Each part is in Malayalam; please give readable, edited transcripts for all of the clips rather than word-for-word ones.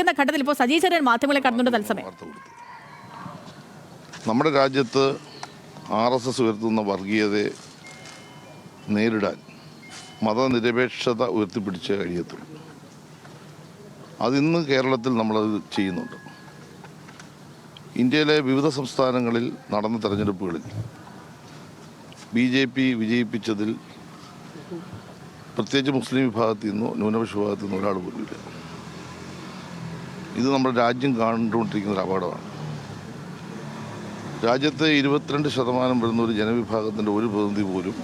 ഘട്ടത്തിൽ ഇപ്പോൾ സജി ചെറിയൻ മാധ്യമങ്ങളെ കടന്നുകൊണ്ട് തത്സമയം നമ്മുടെ രാജ്യത്ത് RSS ഉയർത്തുന്ന വർഗീയതയെ നേരിടാൻ മതനിരപേക്ഷത ഉയർത്തിപ്പിടിച്ചേ കഴിയത്തുള്ളൂ. അതിന്ന് കേരളത്തിൽ നമ്മളത് ചെയ്യുന്നുണ്ട്. ഇന്ത്യയിലെ വിവിധ സംസ്ഥാനങ്ങളിൽ നടന്ന തെരഞ്ഞെടുപ്പുകളിൽ BJP വിജയിപ്പിച്ചതിൽ പ്രത്യേകിച്ച് മുസ്ലിം വിഭാഗത്തിൽ നിന്നോ ന്യൂനപക്ഷ വിഭാഗത്തിൽ നിന്നോ ഒരാൾ പോലുമില്ല. ഇത് നമ്മുടെ രാജ്യം കണ്ടുകൊണ്ടിരിക്കുന്ന ഒരു അപകടമാണ്. രാജ്യത്തെ 22% വരുന്ന ഒരു ജനവിഭാഗത്തിൻ്റെ ഒരു പ്രതിനിധി പോലും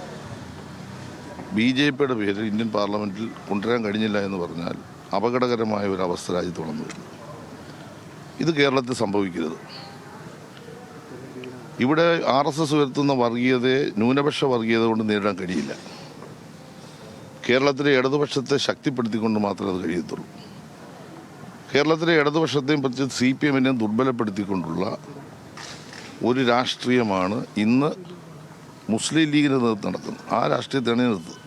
BJPയുടെ പേരിൽ ഇന്ത്യൻ പാർലമെൻറ്റിൽ കൊണ്ടുവരാൻ കഴിഞ്ഞില്ല എന്ന് പറഞ്ഞാൽ അപകടകരമായ ഒരു അവസ്ഥ രാജ്യത്ത് വളർന്നു വരുന്നു. ഇത് കേരളത്തിൽ സംഭവിക്കരുത്. ഇവിടെ RSS ഉയർത്തുന്ന വർഗീയതയെ ന്യൂനപക്ഷ വർഗീയത കൊണ്ട് നേരിടാൻ കഴിയില്ല. കേരളത്തിലെ ഇടതുപക്ഷത്തെ ശക്തിപ്പെടുത്തിക്കൊണ്ട് മാത്രമേ അത് കഴിയത്തുള്ളൂ. കേരളത്തിലെ ഇടതുപക്ഷത്തെയും പ്രത്യേകിച്ച് CPMനെയും ദുർബലപ്പെടുത്തിക്കൊണ്ടുള്ള ഒരു രാഷ്ട്രീയമാണ് ഇന്ന് മുസ്ലിം ലീഗിൻ്റെ നേതൃത്വം നടക്കുന്നത്. ആ രാഷ്ട്രീയത്തെ അണിനിർത്തുന്നത്.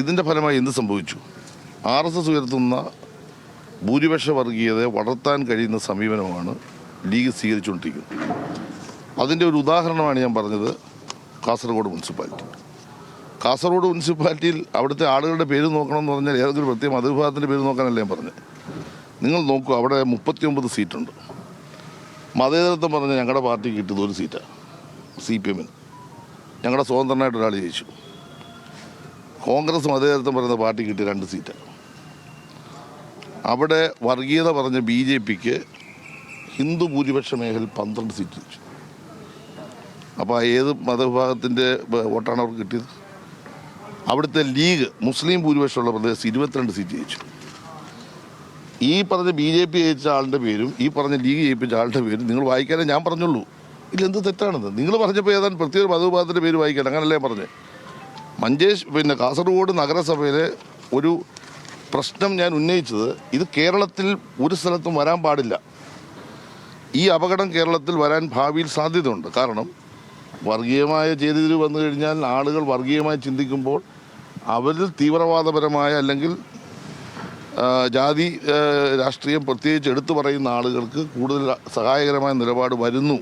ഇതിൻ്റെ ഫലമായി എന്ത് സംഭവിച്ചു? RSS ഉയർത്തുന്ന ഭൂരിപക്ഷ വർഗീയതയെ വളർത്താൻ കഴിയുന്ന സമീപനമാണ് ലീഗ് സ്വീകരിച്ചുകൊണ്ടിരിക്കുന്നത്. അതിൻ്റെ ഒരു ഉദാഹരണമാണ് ഞാൻ പറഞ്ഞത് കാസർഗോഡ് മുനിസിപ്പാലിറ്റി. കാസർഗോഡ് മുനിസിപ്പാലിറ്റിയിൽ അവിടുത്തെ ആളുകളുടെ പേര് നോക്കണമെന്ന് പറഞ്ഞാൽ ഏതൊരു പ്രത്യേക മതവിഭാഗത്തിൻ്റെ പേര് നോക്കാനല്ല ഞാൻ പറഞ്ഞത്. നിങ്ങൾ നോക്കൂ, അവിടെ 39 സീറ്റുണ്ട്. മതേതരത്വം പറഞ്ഞാൽ ഞങ്ങളുടെ പാർട്ടിക്ക് കിട്ടിയത് ഒരു സീറ്റാണ്, CPMന്. ഞങ്ങളുടെ സ്വതന്ത്രനായിട്ട് ഒരാൾ ജയിച്ചു. കോൺഗ്രസ് മതേതരത്വം പറയുന്ന പാർട്ടി കിട്ടിയ 2 സീറ്റാണ്. അവിടെ വർഗീയത പറഞ്ഞ BJPക്ക് ഹിന്ദു ഭൂരിപക്ഷ മേഖലയിൽ 12 സീറ്റ് ജയിച്ചു. അപ്പോൾ ഏത് മതവിഭാഗത്തിൻ്റെ വോട്ടാണ് അവർക്ക് കിട്ടിയത്? അവിടുത്തെ ലീഗ് മുസ്ലിം ഭൂരിപക്ഷമുള്ള പ്രദേശത്ത് 22 സീറ്റ് ജയിച്ചു. ഈ പറഞ്ഞ BJP ജയിച്ച ആളുടെ പേരും ഈ പറഞ്ഞ ലീഗ് ജയിപ്പിച്ച ആളുടെ പേരും നിങ്ങൾ വായിക്കാനേ ഞാൻ പറഞ്ഞുള്ളൂ. ഇതിലെന്ത് തെറ്റാണെന്ന് നിങ്ങൾ പറഞ്ഞപ്പോൾ ഏതാണ്ട് പ്രത്യേക മതവിഭാഗത്തിൻ്റെ പേര് വായിക്കാൻ അങ്ങനല്ലേ പറഞ്ഞത്? കാസർഗോഡ് നഗരസഭയിലെ ഒരു പ്രശ്നം ഞാൻ ഉന്നയിച്ചത്, ഇത് കേരളത്തിൽ ഒരു സ്ഥലത്തും വരാൻ പാടില്ല. ഈ അപകടം കേരളത്തിൽ വരാൻ ഭാവിയിൽ സാധ്യതയുണ്ട്. കാരണം വർഗീയമായ ചെയ്തിൽ വന്നു കഴിഞ്ഞാൽ ആളുകൾ വർഗീയമായി ചിന്തിക്കുമ്പോൾ അവരിൽ തീവ്രവാദപരമായ അല്ലെങ്കിൽ ജാതി രാഷ്ട്രീയം പ്രത്യേകിച്ച് എടുത്തു പറയുന്ന ആളുകൾക്ക് കൂടുതൽ സഹായകരമായ നിലപാട് വരുന്നു.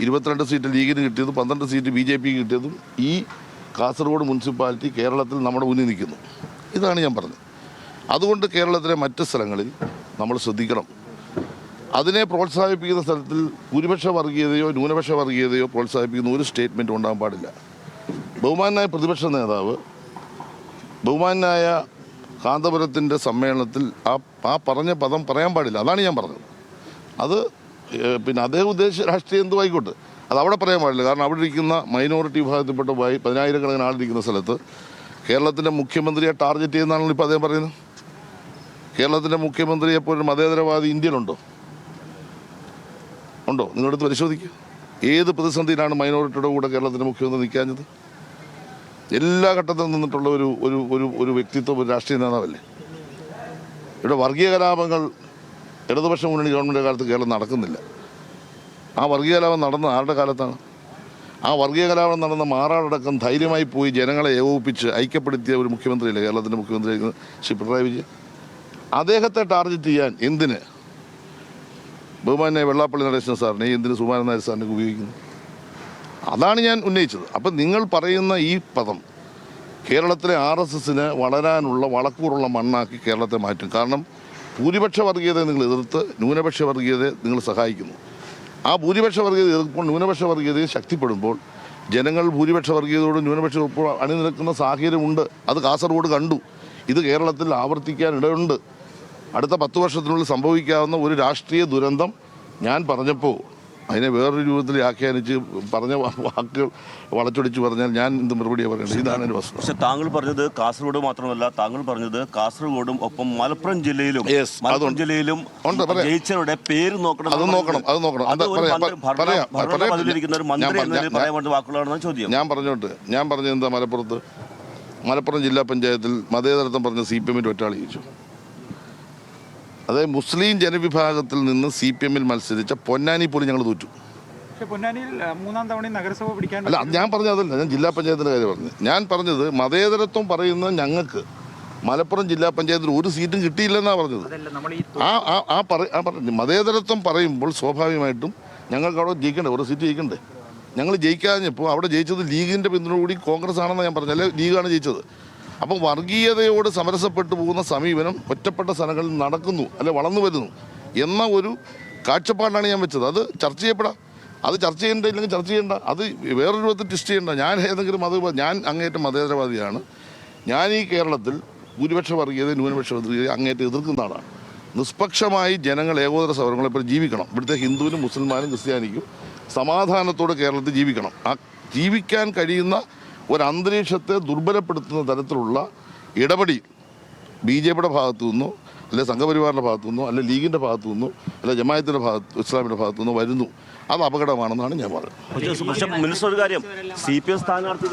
22 സീറ്റ് ലീഗിന് കിട്ടിയതും 12 സീറ്റ് BJPക്ക് കിട്ടിയതും ഈ കാസർഗോഡ് മുനിസിപ്പാലിറ്റി കേരളത്തിൽ നമ്മുടെ മുന്നിൽ നിൽക്കുന്നു. ഇതാണ് ഞാൻ പറഞ്ഞത്. അതുകൊണ്ട് കേരളത്തിലെ മറ്റ് സ്ഥലങ്ങളിൽ നമ്മൾ ശ്രദ്ധിക്കണം. അതിനെ പ്രോത്സാഹിപ്പിക്കുന്ന സ്ഥലത്തിൽ ഭൂരിപക്ഷ വർഗീയതയോ ന്യൂനപക്ഷ വർഗീയതയോ പ്രോത്സാഹിപ്പിക്കുന്ന ഒരു സ്റ്റേറ്റ്മെൻറ്റും ഉണ്ടാകാൻ പാടില്ല. ബഹുമാനായ പ്രതിപക്ഷ നേതാവ് ബഹുമാനായ കാന്തപുരത്തിൻ്റെ സമ്മേളനത്തിൽ ആ പറഞ്ഞ പദം പറയാൻ പാടില്ല. അതാണ് ഞാൻ പറഞ്ഞത്. അത് അദ്ദേഹം ഉദ്ദേശിച്ച രാഷ്ട്രീയം എന്തും ആയിക്കോട്ടെ, അത് അവിടെ പറയാൻ പാടില്ല. കാരണം അവിടെ ഇരിക്കുന്ന മൈനോറിറ്റി വിഭാഗത്തിൽപ്പെട്ട 10,000-കണക്കിന് ആളിരിക്കുന്ന സ്ഥലത്ത് കേരളത്തിൻ്റെ മുഖ്യമന്ത്രിയെ ടാർഗറ്റ് ചെയ്യുന്നതാണല്ലോ ഇപ്പോൾ അദ്ദേഹം പറയുന്നത്. കേരളത്തിൻ്റെ മുഖ്യമന്ത്രിയെപ്പോലും മതേതരവാദി ഇന്ത്യയിലുണ്ടോ? ഉണ്ടോ? നിങ്ങളെടുത്ത് പരിശോധിക്കുക. ഏത് പ്രതിസന്ധിയിലാണ് മൈനോറിറ്റിയുടെ കൂടെ കേരളത്തിൻ്റെ മുഖ്യമന്ത്രി നിൽക്കാഞ്ഞത്? എല്ലാ ഘട്ടത്തിൽ നിന്നിട്ടുള്ള ഒരു വ്യക്തിത്വം, ഒരു രാഷ്ട്രീയ നേതാവല്ലേ. ഇവിടെ വർഗീയ കലാപങ്ങൾ ഇടതുപക്ഷ മുന്നണി ഗവൺമെൻറ് കാലത്ത് കേരളം നടക്കുന്നില്ല. ആ വർഗീയ കലാപം നടന്ന ആരുടെ കാലത്താണ്? ആ വർഗീയ കലാപം നടന്ന മാറാടക്കം ധൈര്യമായി പോയി ജനങ്ങളെ ഏകോപിപ്പിച്ച് ഐക്യപ്പെടുത്തിയ ഒരു മുഖ്യമന്ത്രിയല്ലേ കേരളത്തിൻ്റെ മുഖ്യമന്ത്രി ശ്രീ പിണറായി വിജയൻ. അദ്ദേഹത്തെ ടാർഗറ്റ് ചെയ്യാൻ എന്തിന് ബഹുമാന്യ വെള്ളാപ്പള്ളി നടേശൻ സാറിനെ എന്തിന് സുകുമാരൻ നായർ സാറിനെ ഉപയോഗിക്കുന്നു? അതാണ് ഞാൻ ഉന്നയിച്ചത്. അപ്പം നിങ്ങൾ പറയുന്ന ഈ പദം കേരളത്തിലെ RSSന് വളരാനുള്ള വളക്കൂറുള്ള മണ്ണാക്കി കേരളത്തെ മാറ്റും. കാരണം ഭൂരിപക്ഷ വർഗീയതയെ നിങ്ങൾ എതിർത്ത് ന്യൂനപക്ഷ വർഗീയതയെ നിങ്ങൾ സഹായിക്കുന്നു. ആ ഭൂരിപക്ഷ വർഗീയത എതിർക്കുമ്പോൾ ന്യൂനപക്ഷ വർഗീയതയെ ശക്തിപ്പെടുമ്പോൾ ജനങ്ങൾ ഭൂരിപക്ഷ വർഗീയതയോടും ന്യൂനപക്ഷ അണിനിരക്കുന്ന സാഹചര്യമുണ്ട്. അത് കാസർഗോഡ് കണ്ടു. ഇത് കേരളത്തിൽ ആവർത്തിക്കാനിടയുണ്ട്. അടുത്ത 10 വർഷത്തിനുള്ളിൽ സംഭവിക്കാവുന്ന ഒരു രാഷ്ട്രീയ ദുരന്തം ഞാൻ പറഞ്ഞപ്പോൾ അതിനെ വേറൊരു രൂപത്തിൽ വ്യാഖ്യാനിച്ച് പറഞ്ഞ വാക്കുകൾ വളച്ചൊടിച്ച് പറഞ്ഞാൽ ഞാൻ എന്ത് മറുപടിയാണ് പറയുന്നത്? ഇതാണ് എൻ്റെ പ്രശ്നം. പക്ഷെ താങ്കൾ പറഞ്ഞത് കാസർഗോഡ് മാത്രമല്ല, താങ്കൾ പറഞ്ഞത് കാസർഗോഡും ഒപ്പം മലപ്പുറം ജില്ലയിലും ജയിച്ചവരുടെ പേര് നോക്കണം. ഞാൻ പറഞ്ഞത് എന്താ? മലപ്പുറം ജില്ലാ പഞ്ചായത്തിൽ മതേതരത്വം പറഞ്ഞ CPMൻ്റെ ഒറ്റാൾ ജയിച്ചു. അതായത് മുസ്ലിം ജനവിഭാഗത്തിൽ നിന്ന് CPMൽ മത്സരിച്ച പൊന്നാനി പോലും ഞങ്ങൾ തോറ്റു. അല്ല, ഞാൻ പറഞ്ഞത് അതല്ല, ഞാൻ ജില്ലാ പഞ്ചായത്തിൻ്റെ കാര്യം പറഞ്ഞു. ഞാൻ പറഞ്ഞത് മതേതരത്വം പറയുന്ന ഞങ്ങൾക്ക് മലപ്പുറം ജില്ലാ പഞ്ചായത്തിൽ ഒരു സീറ്റും കിട്ടിയില്ലെന്നാണ് പറഞ്ഞത്. മതേതരത്വം പറയുമ്പോൾ സ്വാഭാവികമായിട്ടും ഞങ്ങൾക്ക് അവിടെ ജയിക്കണ്ടേ, ഒരു സീറ്റ് ജയിക്കണ്ടേ. ഞങ്ങൾ ജയിക്കാഞ്ഞപ്പോൾ അവിടെ ജയിച്ചത് ലീഗിൻ്റെ പിന്തുണയോടുകൂടി കോൺഗ്രസ് ആണെന്ന് ഞാൻ പറഞ്ഞത്, അല്ലെ ലീഗാണ് ജയിച്ചത്. അപ്പം വർഗീയതയോട് സമരസപ്പെട്ടു പോകുന്ന സമീപനം ഒറ്റപ്പെട്ട സ്ഥലങ്ങളിൽ നടക്കുന്നു, അല്ലെ വളർന്നു വരുന്നു എന്ന ഒരു കാഴ്ചപ്പാടിലാണ് ഞാൻ വെച്ചത്. അത് ചർച്ച ചെയ്യപ്പെടാം, അത് ചർച്ച ചെയ്യേണ്ട ഇല്ലെങ്കിൽ ചർച്ച ചെയ്യേണ്ട, അത് വേറൊരു വിധത്തിൽ ടെസ്റ്റ് ചെയ്യേണ്ട. ഞാൻ ഏതെങ്കിലും ഞാൻ അങ്ങേറ്റം മതേതരവാദിയാണ്. ഞാൻ ഈ കേരളത്തിൽ ഭൂരിപക്ഷ വർഗീയത ന്യൂനപക്ഷ വർഗീയത അങ്ങേറ്റം എതിർക്കുന്ന ആളാണ്. നിഷ്പക്ഷമായി ജനങ്ങൾ ഏകോദര സൗരങ്ങളെപ്പോൾ ജീവിക്കണം. ഇവിടുത്തെ ഹിന്ദുവിനും മുസൽമാനും ക്രിസ്ത്യാനിക്കും സമാധാനത്തോടെ കേരളത്തിൽ ജീവിക്കണം. ആ ജീവിക്കാൻ കഴിയുന്ന ഒരു അന്തരീക്ഷത്തെ ദുർബലപ്പെടുത്തുന്ന തരത്തിലുള്ള ഇടപെടി BJPയുടെ ഭാഗത്തു നിന്നോ അല്ലെ സംഘപരിവാറിൻ്റെ ഭാഗത്തു നിന്നോ അല്ലെ ലീഗിൻ്റെ ഭാഗത്തു നിന്നോ അല്ലെ ജമാഅത്തിൻ്റെ ഇസ്ലാമിൻ്റെ ഭാഗത്തു നിന്നോ വരുന്നു. അത് അപകടമാണെന്നാണ് ഞാൻ പറയുന്നത്. മിനിസ്റ്റർ ഒരു കാര്യം, CPM സ്ഥാനാർത്ഥികൾ